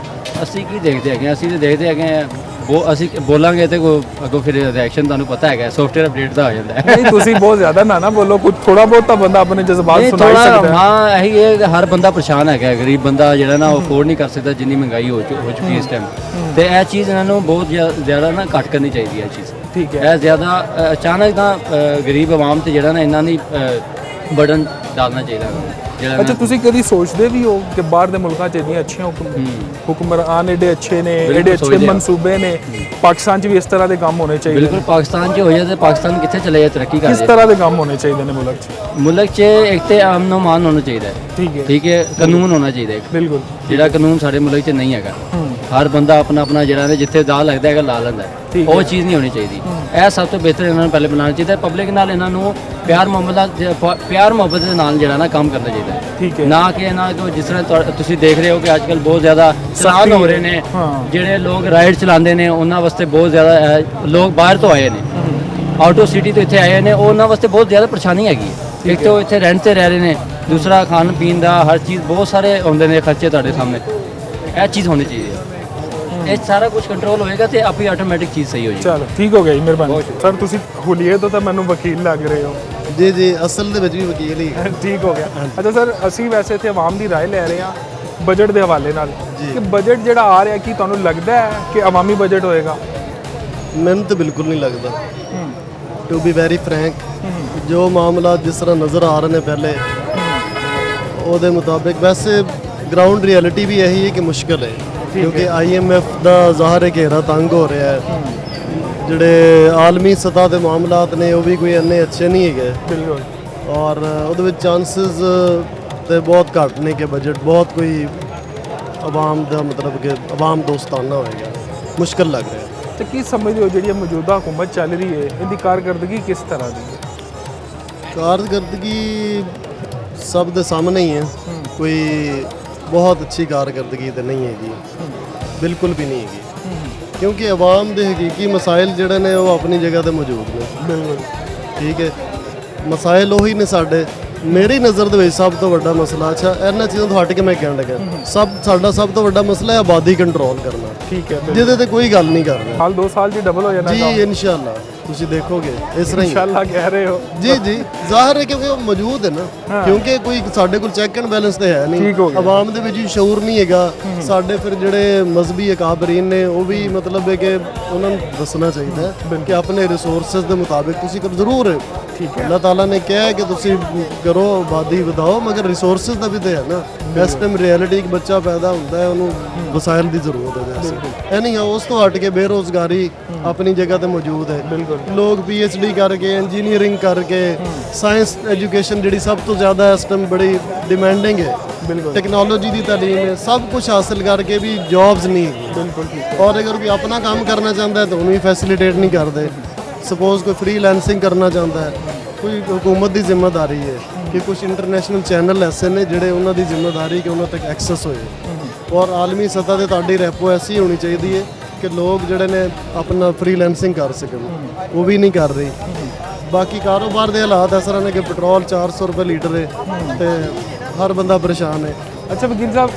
[SPEAKER 7] ਅਸੀਂ ਕੀ ਦੇਖਦੇ ਹੈਗੇ, ਅਸੀਂ ਤਾਂ ਦੇਖਦੇ ਹੈਗੇ ਉਹ ਅਸੀਂ ਬੋਲਾਂਗੇ ਤੇ ਅੱਗੋਂ ਫਿਰ ਰਿਐਕਸ਼ਨ ਤੁਹਾਨੂੰ ਪਤਾ ਹੈਗਾ, ਸੌਫਟਵੇਅਰ ਅਪਡੇਟ ਦਾ ਹੋ ਜਾਂਦਾ ਹੈ।
[SPEAKER 1] ਨਹੀਂ ਤੁਸੀਂ ਬਹੁਤ ਜ਼ਿਆਦਾ ਨਾ ਬੋਲੋ, ਕੁਝ ਥੋੜਾ ਬਹੁਤ ਤਾਂ ਬੰਦਾ ਆਪਣੇ ਜਜ਼ਬਾਤ
[SPEAKER 7] ਨਹੀਂ,
[SPEAKER 1] ਸੁਣਾ ਹੀ
[SPEAKER 7] ਥੋੜ੍ਹਾ,
[SPEAKER 1] ਸਕਦਾ ਹੈ।
[SPEAKER 7] ਹਾਂ ਇਹੀ ਹੈ ਕਿ ਹਰ ਬੰਦਾ ਪਰੇਸ਼ਾਨ ਹੈਗਾ, ਗਰੀਬ ਬੰਦਾ ਜਿਹੜਾ ਨਾ ਉਹ ਅਫੋਰਡ ਨਹੀਂ ਕਰ ਸਕਦਾ ਜਿੰਨੀ ਮਹਿੰਗਾਈ ਹੋ ਚੁੱਕੀ ਹੈ ਇਸ ਟਾਈਮ। ਤੇ ਇਹ ਚੀਜ਼ ਇਹਨਾਂ ਨੂੰ ਬਹੁਤ ਜ਼ਿਆਦਾ ਨਾ ਘੱਟ ਕਰਨੀ ਚਾਹੀਦੀ ਹੈ ਇਹ ਚੀਜ਼।
[SPEAKER 1] ਠੀਕ ਹੈ।
[SPEAKER 7] ਇਹ ਜ਼ਿਆਦਾ ਅਚਾਨਕ ਤਾਂ ਗਰੀਬ ਆਵਾਮ ਤੇ ਜਿਹੜਾ ਨਾ ਇਹਨਾਂ ਦੀ ਬਰਡਨ ਡਾਲਣਾ ਚਾਹੀਦਾ ਜਿਹੜਾ
[SPEAKER 1] ਅੱਛਾ, ਤੁਸੀਂ ਕਦੀ ਸੋਚਦੇ ਵੀ ਹੋ ਕਿ ਬਾਹਰ ਦੇ ਮੁਲਕਾਂ 'ਚ ਇੰਨੀਆਂ ਅੱਛੀਆਂ ਹੁਕਮਰਾਨ ਏਡੇ ਅੱਛੇ ਨੇ,
[SPEAKER 7] ਬਿਲਕੁਲ
[SPEAKER 1] ਏਡੇ ਅੱਛੇ
[SPEAKER 7] ਸੋਚਦੇ ਹਾਂ।
[SPEAKER 1] ਮਨਸੂਬੇ ਨੇ, ਪਾਕਿਸਤਾਨ 'ਚ ਵੀ ਇਸ ਤਰ੍ਹਾਂ ਦੇ ਕੰਮ ਹੋਣੇ ਚਾਹੀਦੇ
[SPEAKER 7] ਬਿਲਕੁਲ
[SPEAKER 1] ਨੇ?
[SPEAKER 7] ਪਾਕਿਸਤਾਨ 'ਚ ਹੋ ਜਾਏ ਤੇ ਪਾਕਿਸਤਾਨ ਕਿੱਥੇ ਚਲੇ ਜਾਏ, ਤਰੱਕੀ ਕਰ
[SPEAKER 1] ਕਿਸ
[SPEAKER 7] ਜਾਏ।
[SPEAKER 1] ਤਰ੍ਹਾਂ ਦੇ ਕੰਮ ਹੋਣੇ ਚਾਹੀਦੇ ਨੇ ਮੁਲਕ 'ਚ?
[SPEAKER 7] ਮੁਲਕ 'ਚ ਇੱਕ ਤੇ ਅਮਨ ਓ ਅਮਾਨ ਹੋਣਾ ਚਾਹੀਦਾ ਹੈ,
[SPEAKER 1] ਠੀਕ ਹੈ
[SPEAKER 7] ਠੀਕ ਹੈ, ਕਾਨੂੰਨ ਹੋਣਾ ਚਾਹੀਦਾ ਹੈ,
[SPEAKER 1] ਬਿਲਕੁਲ।
[SPEAKER 7] ਜਿਹੜਾ ਕਾਨੂੰਨ ਸਾਡੇ ਮੁਲਕ 'ਚ ਨਹੀਂ ਹੈਗਾ। ਹਰ ਬੰਦਾ ਆਪਣਾ ਜਿਹੜਾ ਨੇ ਜਿੱਥੇ ਦਾ ਲੱਗਦਾ ਹੈਗਾ ਲਾ ਲੈਂਦਾ ਹੈ।
[SPEAKER 1] ਠੀਕ
[SPEAKER 7] ਉਹ ਚੀਜ਼ ਨਹੀਂ ਹੋਣੀ ਚਾਹੀਦੀ। ਇਹ ਸਭ ਤੋਂ ਬਿਹਤਰ ਇਹਨਾਂ ਨੂੰ ਪਹਿਲੇ ਬਣਾਉਣਾ ਚਾਹੀਦਾ। ਪਬਲਿਕ ਨਾਲ ਇਹਨਾਂ ਨੂੰ ਪਿਆਰ ਮੁਹੱਬਤ ਦੇ ਨਾਲ ਜਿਹੜਾ ਨਾ ਕੰਮ ਕਰਨਾ ਚਾਹੀਦਾ ਹੈ,
[SPEAKER 1] ਠੀਕ ਹੈ।
[SPEAKER 7] ਨਾ ਕਿ ਇਹਨਾਂ ਨੂੰ ਜਿਸ ਤਰ੍ਹਾਂ ਤੁਸੀਂ ਦੇਖ ਰਹੇ ਹੋ ਕਿ ਅੱਜ ਕੱਲ੍ਹ ਬਹੁਤ ਜ਼ਿਆਦਾ ਚਲਾਨ ਹੋ ਰਹੇ ਨੇ।
[SPEAKER 1] ਹਾਂ।
[SPEAKER 7] ਜਿਹੜੇ ਲੋਕ ਰਾਈਡ ਚਲਾਉਂਦੇ ਨੇ ਉਹਨਾਂ ਵਾਸਤੇ ਬਹੁਤ ਜ਼ਿਆਦਾ ਲੋਕ ਬਾਹਰ ਤੋਂ ਆਏ ਨੇ, ਆਊਟ ਆਫ ਸਿਟੀ ਤੋਂ ਇੱਥੇ ਆਏ ਨੇ, ਉਹਨਾਂ ਵਾਸਤੇ ਬਹੁਤ ਜ਼ਿਆਦਾ ਪਰੇਸ਼ਾਨੀ ਹੈਗੀ ਹੈ। ਇੱਕ ਤਾਂ ਇੱਥੇ ਰੈਂਟ ਤੇ ਰਹਿ ਰਹੇ ਨੇ, ਦੂਸਰਾ ਖਾਣ ਪੀਣ ਦਾ ਹਰ ਚੀਜ਼ ਬਹੁਤ ਸਾਰੇ ਆਉਂਦੇ ਨੇ ਖਰਚੇ ਤੁਹਾਡੇ ਸਾਹਮਣੇ। ਇਹ ਚੀਜ਼ ਹੋਣੀ ਚਾਹੀਦੀ ਹੈ। ਇਹ ਸਾਰਾ ਕੁਝ ਕੰਟਰੋਲ ਹੋਏਗਾ ਤੇ ਆਪੇ ਆਟੋਮੈਟਿਕ ਚੀਜ਼ ਸਹੀ ਹੋ ਜਾਏਗੀ।
[SPEAKER 1] ਚਲੋ ਠੀਕ ਹੋ ਗਿਆ ਜੀ, ਮਿਹਰਬਾਨੀ ਸਰ। ਤੁਸੀਂ ਹੁਲੀਏ ਤੋਂ ਤਾਂ ਮੈਨੂੰ ਵਕੀਲ ਲੱਗ ਰਹੇ ਹੋ।
[SPEAKER 4] ਜੀ ਜੀ, ਅਸਲ ਦੇ ਵਿੱਚ ਵੀ ਵਕੀਲ ਹੀ
[SPEAKER 1] ਠੀਕ ਹੋ ਗਿਆ। ਅੱਛਾ ਸਰ, ਅਸੀਂ ਵੈਸੇ ਇੱਥੇ ਆਵਾਮ ਦੀ ਰਾਏ ਲੈ ਰਹੇ ਹਾਂ ਬਜਟ ਦੇ ਹਵਾਲੇ ਨਾਲ ਕਿ ਬਜਟ ਜਿਹੜਾ ਆ ਰਿਹਾ, ਕੀ ਤੁਹਾਨੂੰ ਲੱਗਦਾ ਹੈ ਕਿ ਆਵਾਮੀ ਬਜਟ ਹੋਏਗਾ?
[SPEAKER 4] ਮੈਨੂੰ ਤਾਂ ਬਿਲਕੁਲ ਨਹੀਂ ਲੱਗਦਾ, ਟੂ ਬੀ ਵੈਰੀ ਫਰੈਂਕ। ਜੋ ਮਾਮਲਾ ਜਿਸ ਤਰ੍ਹਾਂ ਨਜ਼ਰ ਆ ਰਹੇ ਨੇ ਪਹਿਲੇ, ਉਹਦੇ ਮੁਤਾਬਿਕ ਵੈਸੇ ਗਰਾਊਂਡ ਰਿਐਲਿਟੀ ਵੀ ਇਹੀ ਹੈ ਕਿ ਮੁਸ਼ਕਲ ਹੈ, ਕਿਉਂਕਿ IMF ਦਾ ਜ਼ਾਹਰ ਹੈ ਘੇਰਾ ਤੰਗ ਹੋ ਰਿਹਾ ਹੈ। ਜਿਹੜੇ ਆਲਮੀ ਸਤਹ ਦੇ ਮਾਮਲਾਤ ਨੇ ਉਹ ਵੀ ਕੋਈ ਇੰਨੇ ਅੱਛੇ ਨਹੀਂ ਹੈਗੇ,
[SPEAKER 1] ਬਿਲਕੁਲ।
[SPEAKER 4] ਔਰ ਉਹਦੇ ਵਿੱਚ ਚਾਂਸਸ ਤੇ ਬਹੁਤ ਘੱਟ ਨੇ ਕਿ ਬਜਟ ਬਹੁਤ ਕੋਈ ਆਵਾਮ ਦਾ ਮਤਲਬ ਕਿ ਆਵਾਮ ਦੋਸਤਾਨਾ ਹੋਏਗਾ, ਮੁਸ਼ਕਲ ਲੱਗ ਰਿਹਾ।
[SPEAKER 1] ਤੇ ਕੀ ਸਮਝਦੇ ਹੋ ਜਿਹੜੀ ਇਹ ਮੌਜੂਦਾ ਹੁਕੂਮਤ ਚੱਲ ਰਹੀ ਹੈ, ਇਹਦੀ ਕਾਰਗਰਦਗੀ ਕਿਸ ਤਰ੍ਹਾਂ ਦੀ ਹੈ?
[SPEAKER 4] ਕਾਰਗਰਦਗੀ ਸਭ ਦੇ ਸਾਹਮਣੇ ਹੀ ਹੈ, ਕੋਈ ਬਹੁਤ ਅੱਛੀ ਕਾਰਗਰਦਗੀ ਤਾਂ ਨਹੀਂ ਹੈਗੀ, ਬਿਲਕੁਲ ਵੀ ਨਹੀਂ ਹੈਗੀ, ਕਿਉਂਕਿ ਆਵਾਮ ਦੇ ਹਕੀਕੀ ਮਸਾਇਲ ਜਿਹੜੇ ਨੇ ਉਹ ਆਪਣੀ ਜਗ੍ਹਾ ਤੇ ਮੌਜੂਦ ਨੇ।
[SPEAKER 1] ਬਿਲਕੁਲ
[SPEAKER 4] ਠੀਕ ਹੈ, ਮਸਾਇਲ ਉਹੀ ਨੇ ਸਾਡੇ। ਮੇਰੀ ਨਜ਼ਰ ਦੇ ਵਿੱਚ ਸਭ ਤੋਂ ਵੱਡਾ ਮਸਲਾ, ਅੱਛਾ ਇਹਨਾਂ ਚੀਜ਼ਾਂ ਤੋਂ ਹਟ ਕੇ ਮੈਂ ਕਹਿਣ ਲੱਗਾ, ਸਾਡਾ ਸਭ ਤੋਂ ਵੱਡਾ ਮਸਲਾ ਹੈ ਆਬਾਦੀ ਕੰਟਰੋਲ ਕਰਨਾ,
[SPEAKER 1] ਠੀਕ ਹੈ।
[SPEAKER 4] ਜਿਹਦੇ ਤੇ ਕੋਈ ਗੱਲ ਨਹੀਂ ਕਰ ਰਿਹਾ।
[SPEAKER 1] ਹਾਲ 2 ਸਾਲ ਜੀ ਡਬਲ ਹੋ ਜਾਣਾ
[SPEAKER 4] ਜੀ ਇਨਸ਼ਾਅੱਲਾ, ਤੁਸੀਂ ਦੇਖੋਗੇ ਇਸ ਤਰ੍ਹਾਂ ਹੀ।
[SPEAKER 1] ਇਨਸ਼ਾਅੱਲਾ ਕਹਿ ਰਹੇ ਹੋ?
[SPEAKER 4] ਜੀ ਜੀ, ਜ਼ਾਹਰ ਹੈ ਕਿਉਂਕਿ ਉਹ ਮੌਜੂਦ ਹੈ ਨਾ, ਕਿਉਂਕਿ ਕੋਈ ਸਾਡੇ ਕੋਲ ਚੈੱਕ ਐਂਡ ਬੈਲੈਂਸ ਤੇ ਹੈ ਨਹੀਂ, ਆਵਾਮ ਦੇ ਵਿੱਚ ਵੀ ਸ਼ਊਰ ਨਹੀਂ ਹੈਗਾ। ਸਾਡੇ ਫਿਰ ਜਿਹੜੇ ਮਜ਼ਹਬੀ ਅਕਾਬਰੀਨ ਨੇ ਉਹ ਵੀ ਮਤਲਬ ਹੈ ਕਿ ਉਹਨਾਂ ਨੂੰ ਦੱਸਣਾ ਚਾਹੀਦਾ ਹੈ ਕਿ ਆਪਣੇ ਰਿਸੋਰਸਸ ਦੇ ਮੁਤਾਬਿਕ ਤੁਸੀਂ ਕਰੋ। ਜ਼ਰੂਰ ਠੀਕ ਹੈ, ਅੱਲਾਹ ਤਾਲਾ ਨੇ ਕਿਹਾ ਹੈ ਕਿ ਤੁਸੀਂ ਕਰੋ, ਆਬਾਦੀ ਵਧਾਓ, ਮਗਰ ਰਿਸੋਰਸਸ ਦਾ ਵੀ ਤੇ ਹੈ ਨਾ। ਇਸ ਟਾਈਮ ਰਿਐਲਿਟੀ ਇੱਕ ਬੱਚਾ ਪੈਦਾ ਹੁੰਦਾ ਹੈ, ਉਹਨੂੰ ਵਸਾਇਲ ਦੀ ਜ਼ਰੂਰਤ ਹੈ ਵੈਸੇ। ਐਨੀ ਹਾਂ, ਉਸ ਤੋਂ ਹਟ ਕੇ ਬੇਰੋਜ਼ਗਾਰੀ ਆਪਣੀ ਜਗ੍ਹਾ ਤੇ ਮੌਜੂਦ ਹੈ। ਲੋਕ PhD ਕਰਕੇ, ਇੰਜੀਨੀਅਰਿੰਗ ਕਰਕੇ, ਸਾਇੰਸ ਐਜੂਕੇਸ਼ਨ ਜਿਹੜੀ ਸਭ ਤੋਂ ਜ਼ਿਆਦਾ ਇਸ ਟਾਈਮ ਬੜੀ ਡਿਮਾਂਡਿੰਗ ਹੈ, ਟੈਕਨੋਲੋਜੀ ਦੀ ਤਾਲੀਮ ਹੈ, ਸਭ ਕੁਝ ਹਾਸਿਲ ਕਰਕੇ ਵੀ ਜੌਬਸ ਨਹੀਂ ਹੈਗੀ। ਬਿਲਕੁਲ ਠੀਕ। ਔਰ ਅਗਰ ਕੋਈ ਆਪਣਾ ਕੰਮ ਕਰਨਾ ਚਾਹੁੰਦਾ ਹੈ ਤਾਂ ਉਹਨੂੰ ਵੀ ਫੈਸਿਲਿਟੇਟ ਨਹੀਂ ਕਰਦੇ। ਸਪੋਜ਼ ਕੋਈ ਫ੍ਰੀਲੈਂਸਿੰਗ ਕਰਨਾ ਚਾਹੁੰਦਾ ਹੈ, ਕੋਈ ਹੁਕੂਮਤ ਦੀ ਜ਼ਿੰਮੇਵਾਰੀ ਹੈ ਕਿ ਕੁਝ ਇੰਟਰਨੈਸ਼ਨਲ ਚੈਨਲ ਐਸੇ ਨੇ ਜਿਹੜੇ ਉਹਨਾਂ ਦੀ ਜ਼ਿੰਮੇਵਾਰੀ ਕਿ ਉਹਨਾਂ ਤੱਕ ਐਕਸੈਸ ਹੋਏ। ਔਰ ਆਲਮੀ ਸਤਹ ਤੇ ਤੁਹਾਡੀ ਰੈਪੋ ਐਸੀ ਹੋਣੀ ਚਾਹੀਦੀ ਹੈ ਕਿ ਲੋਕ ਜਿਹੜੇ ਨੇ ਆਪਣਾ ਫ੍ਰੀਲੈਂਸਿੰਗ ਕਰ ਸਕਣ, ਉਹ ਵੀ ਨਹੀਂ ਕਰ ਰਹੀ। ਬਾਕੀ ਕਾਰੋਬਾਰ ਦੇ ਹਾਲਾਤ ਇਸ ਤਰ੍ਹਾਂ ਨੇ ਕਿ ਪੈਟਰੋਲ 400 ਰੁਪਏ ਲੀਟਰ ਹੈ ਤੇ ਹਰ ਬੰਦਾ ਪਰੇਸ਼ਾਨ ਹੈ।
[SPEAKER 1] ਅੱਛਾ ਵਕੀਲ ਸਾਹਿਬ,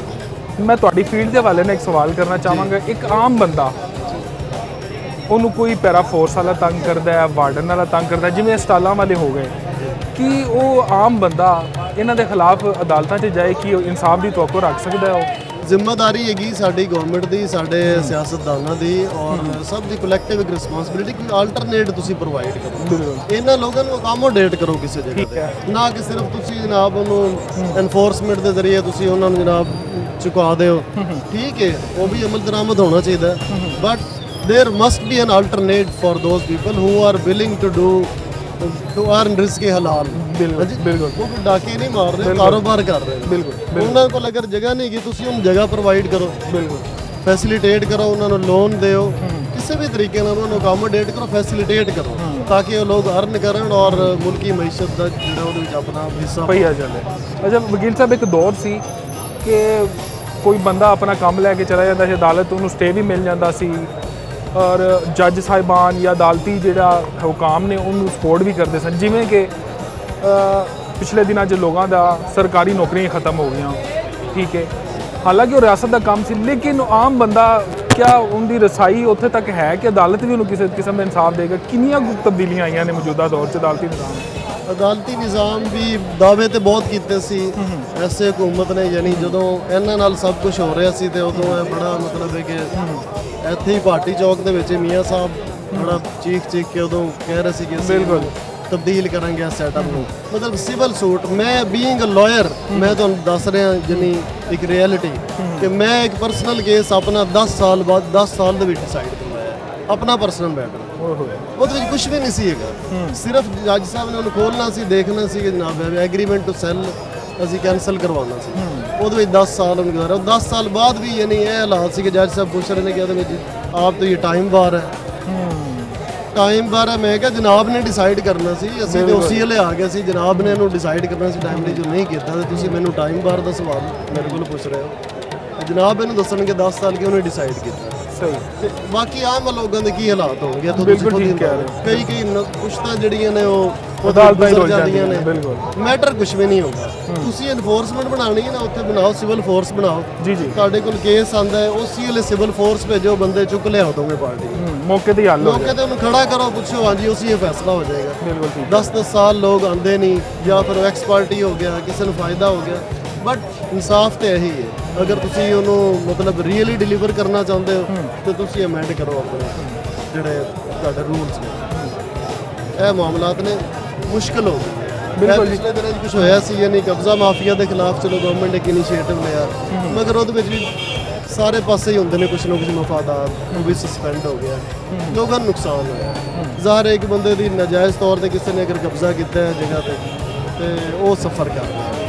[SPEAKER 1] ਮੈਂ ਤੁਹਾਡੀ ਫੀਲਡ ਦੇ ਹਵਾਲੇ ਨਾਲ ਇੱਕ ਸਵਾਲ ਕਰਨਾ ਚਾਹਾਂਗਾ। ਇੱਕ ਆਮ ਬੰਦਾ, ਉਹਨੂੰ ਕੋਈ ਪੈਰਾ ਫੋਰਸ ਵਾਲਾ ਤੰਗ ਕਰਦਾ ਹੈ, ਵਾਰਡਨ ਵਾਲਾ ਤੰਗ ਕਰਦਾ, ਜਿਵੇਂ ਸਟਾਲਾਂ ਵਾਲੇ ਹੋ ਗਏ, ਕਿ ਉਹ ਆਮ ਬੰਦਾ ਇਹਨਾਂ ਦੇ ਖਿਲਾਫ ਅਦਾਲਤਾਂ 'ਚ ਜਾਏ ਕਿ ਇਨਸਾਫ ਦੀ ਤਵੱਕੋ ਰੱਖ ਸਕਦਾ ਹੈ? ਉਹ
[SPEAKER 4] ਜ਼ਿੰਮੇਵਾਰੀ ਹੈਗੀ ਸਾਡੀ ਗਵਰਨਮੈਂਟ ਦੀ, ਸਾਡੇ ਸਿਆਸਤਦਾਨਾਂ ਦੀ, ਔਰ ਸਭ ਦੀ ਕਲੈਕਟਿਵ ਇੱਕ ਰਿਸਪੌਂਸਿਬਿਲਿਟੀ ਕਿ ਆਲਟਰਨੇਟ ਤੁਸੀਂ ਪ੍ਰੋਵਾਈਡ ਕਰੋ। ਇਹਨਾਂ ਲੋਕਾਂ ਨੂੰ ਅਕਾਮੋਡੇਟ ਕਰੋ ਕਿਸੇ ਜਗ੍ਹਾ ਤੇ, ਨਾ ਕਿ ਸਿਰਫ ਤੁਸੀਂ ਜਨਾਬ ਉਹਨੂੰ ਐਨਫੋਰਸਮੈਂਟ ਦੇ ਜ਼ਰੀਏ ਤੁਸੀਂ ਉਹਨਾਂ ਨੂੰ ਜਨਾਬ ਚੁਕਾ ਦਿਓ। ਠੀਕ ਹੈ, ਉਹ ਵੀ ਅਮਲ ਦਰਾਮਦ ਹੋਣਾ ਚਾਹੀਦਾ, but there must be an alternate for those people who are willing to do to earn risk halal। ਬਿਲਕੁਲ, ਉਹ ਡਾਕੇ ਨਹੀਂ ਮਾਰ ਰਹੇ, ਕਾਰੋਬਾਰ ਕਰ ਰਹੇ ਨੇ। ਬਿਲਕੁਲ, ਉਹਨਾਂ ਕੋਲ ਅਗਰ ਜਗ੍ਹਾ ਨਹੀਂ ਹੈਗੀ, ਤੁਸੀਂ ਉਹਨੂੰ ਜਗ੍ਹਾ ਪ੍ਰੋਵਾਈਡ ਕਰੋ, ਬਿਲਕੁਲ ਫੈਸਿਲਿਟੇਟ ਕਰੋ, ਉਹਨਾਂ ਨੂੰ ਲੋਨ ਦਿਓ, ਕਿਸੇ ਵੀ ਤਰੀਕੇ ਨਾਲ ਉਹਨਾਂ ਨੂੰ ਅਕਾਮੋਡੇਟ ਕਰੋ, ਫੈਸਿਲਿਟੇਟ ਕਰੋ, ਤਾਂ ਕਿ ਉਹ ਲੋਕ ਅਰਨ ਕਰਨ ਔਰ ਮੁਲਕੀ ਮਈਸ਼ਤ ਦਾ ਜਿਹੜਾ ਉਹਦੇ ਵਿੱਚ ਆਪਣਾ ਹਿੱਸਾ ਪਈਆ ਜਾਵੇ।
[SPEAKER 1] ਅੱਛਾ ਵਕੀਲ ਸਾਹਿਬ, ਇੱਕ ਦੌਰ ਸੀ ਕਿ ਕੋਈ ਬੰਦਾ ਆਪਣਾ ਕੰਮ ਲੈ ਕੇ ਚਲਾ ਜਾਂਦਾ ਸੀ ਅਦਾਲਤ, ਉਹਨੂੰ ਸਟੇ ਵੀ ਮਿਲ ਜਾਂਦਾ ਸੀ, ਔਰ ਜੱਜ ਸਾਹਿਬਾਨ ਜਾਂ ਅਦਾਲਤੀ ਜਿਹੜਾ ਹੁਕਾਮ ਨੇ ਉਹਨੂੰ ਸਪੋਰਟ ਵੀ ਕਰਦੇ ਸਨ। ਜਿਵੇਂ ਕਿ ਪਿਛਲੇ ਦਿਨਾਂ 'ਚ ਲੋਕਾਂ ਦਾ ਸਰਕਾਰੀ ਨੌਕਰੀਆਂ ਖਤਮ ਹੋ ਗਈਆਂ, ਠੀਕ ਹੈ, ਹਾਲਾਂਕਿ ਉਹ ਰਿਆਸਤ ਦਾ ਕੰਮ ਸੀ, ਲੇਕਿਨ ਆਮ ਬੰਦਾ ਕਿਆ ਉਹਦੀ ਰਸਾਈ ਉੱਥੇ ਤੱਕ ਹੈ ਕਿ ਅਦਾਲਤ ਵੀ ਉਹਨੂੰ ਕਿਸੇ ਕਿਸਮ ਦਾ ਇਨਸਾਫ ਦੇਗਾ? ਕਿੰਨੀਆਂ ਕੁ ਤਬਦੀਲੀਆਂ ਆਈਆਂ ਨੇ ਮੌਜੂਦਾ ਦੌਰ 'ਚ ਅਦਾਲਤੀ ਨਿਜ਼ਾਮ?
[SPEAKER 4] ਅਦਾਲਤੀ ਨਿਜ਼ਾਮ ਵੀ ਦਾਅਵੇ ਤੇ ਬਹੁਤ ਕੀਤੇ ਸੀ ਐਸੇ ਹੁਕੂਮਤ ਨੇ, ਯਾਨੀ ਜਦੋਂ ਇਹਨਾਂ ਨਾਲ ਸਭ ਕੁਝ ਹੋ ਰਿਹਾ ਸੀ ਤੇ ਉਦੋਂ ਇਹ ਬੜਾ ਮਤਲਬ ਹੈ ਕਿ ਇੱਥੇ ਹੀ ਭਾਟੀ ਚੌਕ ਦੇ ਵਿੱਚ ਮੀਆਂ ਸਾਹਿਬ ਬੜਾ ਚੀਖ ਕੇ ਉਦੋਂ ਕਹਿ ਰਹੇ ਸੀ ਕਿ ਅਸੀਂ ਤਬਦੀਲ ਕਰਾਂਗੇ ਇਸ ਸੈਟਅਪ ਨੂੰ, ਮਤਲਬ ਸਿਵਲ ਸੂਟ। ਮੈਂ ਬੀਇੰਗ ਅ ਲਾਇਰ, ਮੈਂ ਤੁਹਾਨੂੰ ਦੱਸ ਰਿਹਾ ਯਾਨੀ ਇੱਕ ਰਿਐਲਿਟੀ ਕਿ ਮੈਂ ਇੱਕ ਪਰਸਨਲ ਕੇਸ ਆਪਣਾ 10 ਸਾਲ ਬਾਅਦ 10 ਸਾਲ ਦੇ ਵਿੱਚ ਡਿਸਾਈਡ ਕਰਵਾਇਆ, ਆਪਣਾ ਪਰਸਨਲ ਮੈਟਰ। ਉਹਦੇ ਵਿੱਚ ਕੁਝ ਵੀ ਨਹੀਂ ਸੀ ਹੈਗਾ, ਸਿਰਫ ਜੱਜ ਸਾਹਿਬ ਨੇ ਉਹਨੂੰ ਖੋਲ੍ਹਣਾ ਸੀ, ਦੇਖਣਾ ਸੀ ਕਿ ਜਨਾਬ ਐਗਰੀਮੈਂਟ ਟੂ ਸੈਲ ਅਸੀਂ ਕੈਂਸਲ ਕਰਵਾਉਣਾ ਸੀ। ਉਹਦੇ ਵਿੱਚ 10 ਸਾਲ ਉਹਨੂੰ ਗੁਜ਼ਾਰਿਆ। 10 ਸਾਲ ਬਾਅਦ ਵੀ ਯਾਨੀ ਇਹ ਹਾਲਾਤ ਸੀ ਕਿ ਜੱਜ ਸਾਹਿਬ ਪੁੱਛ ਰਹੇ ਨੇ ਕਿ ਉਹਦੇ ਵਿੱਚ ਆਪ ਤੋਂ ਇਹ ਟਾਈਮ ਬਾਰ ਹੈ, ਟਾਈਮ ਬਾਰ ਹੈ। ਮੈਂ ਕਿਹਾ ਜਨਾਬ ਨੇ ਡਿਸਾਈਡ ਕਰਨਾ ਸੀ, ਅਸੀਂ ਤੇ ਉਸੇ ਵੇਲੇ ਆ ਗਏ ਸੀ, ਜਨਾਬ ਨੇ ਇਹਨੂੰ ਡਿਸਾਈਡ ਕਰਨਾ ਸੀ ਟਾਈਮਲੀ, ਜੋ ਨਹੀਂ ਕੀਤਾ ਤੇ ਤੁਸੀਂ ਮੈਨੂੰ ਟਾਈਮ ਬਾਰ ਦਾ ਸਵਾਲ ਮੇਰੇ ਕੋਲ ਪੁੱਛ ਰਹੇ ਹੋ। ਜਨਾਬ ਇਹਨੂੰ ਦੱਸਣਗੇ 10 ਸਾਲ ਕਿ ਉਹਨੇ ਡਿਸਾਈਡ ਕੀਤਾ।
[SPEAKER 1] ਸਹੀ
[SPEAKER 9] ਤੇ ਬਾਕੀ ਆਮ ਲੋਕਾਂ ਦੇ ਕੀ ਹਾਲਾਤ ਹੋਣਗੇ ਤਾਂ
[SPEAKER 1] ਬਿਲਕੁਲ
[SPEAKER 9] ਖੁਦ ਹੀ
[SPEAKER 1] ਠੀਕ ਕਹਿ ਰਹੇ ਹੋ।
[SPEAKER 9] ਕਈ ਕੁਛ ਤਾਂ ਜਿਹੜੀਆਂ ਨੇ ਉਹ
[SPEAKER 1] ਅਦਾਲਤਾਂ ਹੀ
[SPEAKER 9] ਗੁਜ਼ਰ
[SPEAKER 1] ਰੁਲ ਜਾਂਦੀਆਂ ਨੇ,
[SPEAKER 9] ਨੇ
[SPEAKER 1] ਬਿਲਕੁਲ।
[SPEAKER 9] ਮੈਟਰ ਕੁਝ ਵੀ ਨਹੀਂ ਹੋਗਾ। ਤੁਸੀਂ ਐਨਫੋਰਸਮੈਂਟ ਬਣਾਉਣੀ ਹੈ ਨਾ, ਉੱਥੇ ਬਣਾਓ ਸਿਵਲ ਫੋਰਸ ਬਣਾਓ।
[SPEAKER 1] ਜੀ ਜੀ
[SPEAKER 9] ਤੁਹਾਡੇ ਕੋਲ ਕੇਸ ਆਂਦਾ ਹੈ ਉਸੇ ਵੇਲੇ ਸਿਵਲ ਫੋਰਸ ਭੇਜੋ, ਬੰਦੇ ਚੁੱਕ ਲਿਆਓ ਦੋਵੇਂ ਪਾਰਟੀ
[SPEAKER 1] ਮੌਕੇ ਤੇ ਹੀ ਹੱਲ ਹੋ
[SPEAKER 9] ਮੌਕੇ
[SPEAKER 1] ਜਾਏ।
[SPEAKER 9] ਤੇ ਉਹਨੂੰ ਖੜਾ ਕਰੋ, ਪੁੱਛੋ ਹਾਂਜੀ ਉਸੇ ਇਹ ਫੈਸਲਾ ਹੋ ਜਾਏਗਾ।
[SPEAKER 1] ਬਿਲਕੁਲ ਠੀਕ
[SPEAKER 9] 10-10 ਸਾਲ ਲੋਕ ਆਂਦੇ ਨਹੀਂ, ਜਾਂ ਫਿਰ ਐਕਸ ਪਾਰਟੀ ਹੋ ਗਿਆ, ਕਿਸੇ ਨੂੰ ਫਾਇਦਾ ਹੋ ਗਿਆ। ਬਟ ਇਨਸਾਫ ਤੇ ਇਹੀ ਹੈ, ਅਗਰ ਤੁਸੀਂ ਉਹਨੂੰ ਮਤਲਬ ਰੀਅਲੀ ਡਿਲੀਵਰ ਕਰਨਾ ਚਾਹੁੰਦੇ ਹੋ ਤੇ ਤੁਸੀਂ ਅਮੈਂਡ ਕਰੋ ਆਪਣੇ ਜਿਹੜੇ ਤੁਹਾਡੇ ਰੂਲਸ ਨੇ। ਇਹ ਮਾਮਲਾਤ ਨੇ ਮੁਸ਼ਕਲ ਹੋ ਗਈ।
[SPEAKER 1] ਬਿਲਕੁਲ ਜੀ।
[SPEAKER 9] ਪਿਛਲੇ ਦਿਨਾਂ 'ਚ ਕੁਝ ਹੋਇਆ ਸੀ, ਯਾਨੀ ਕਬਜ਼ਾ ਮਾਫੀਆ ਦੇ ਖਿਲਾਫ ਚਲੋ ਗਵਰਨਮੈਂਟ ਇੱਕ ਇਨੀਸ਼ੀਏਟਿਵ ਲਿਆ, ਮਗਰ ਉਹਦੇ ਵਿੱਚ ਵੀ ਸਾਰੇ ਪਾਸੇ ਹੀ ਹੁੰਦੇ ਨੇ ਕੁਝ ਨਾ ਕੁਝ ਮਫਾਦਾਤ, ਉਹ ਵੀ ਸਸਪੈਂਡ ਹੋ ਗਿਆ, ਲੋਕਾਂ ਨੂੰ ਨੁਕਸਾਨ ਹੋਇਆ। ਜ਼ਾਹਰ ਹੈ ਇੱਕ ਬੰਦੇ ਦੀ ਨਾਜਾਇਜ਼ ਤੌਰ ਤੇ ਕਿਸੇ ਨੇ ਅਗਰ ਕਬਜ਼ਾ ਕੀਤਾ ਹੈ ਜਗ੍ਹਾ ਤੇ ਉਹ ਸਫਰ ਕਰ ਰਿਹਾ।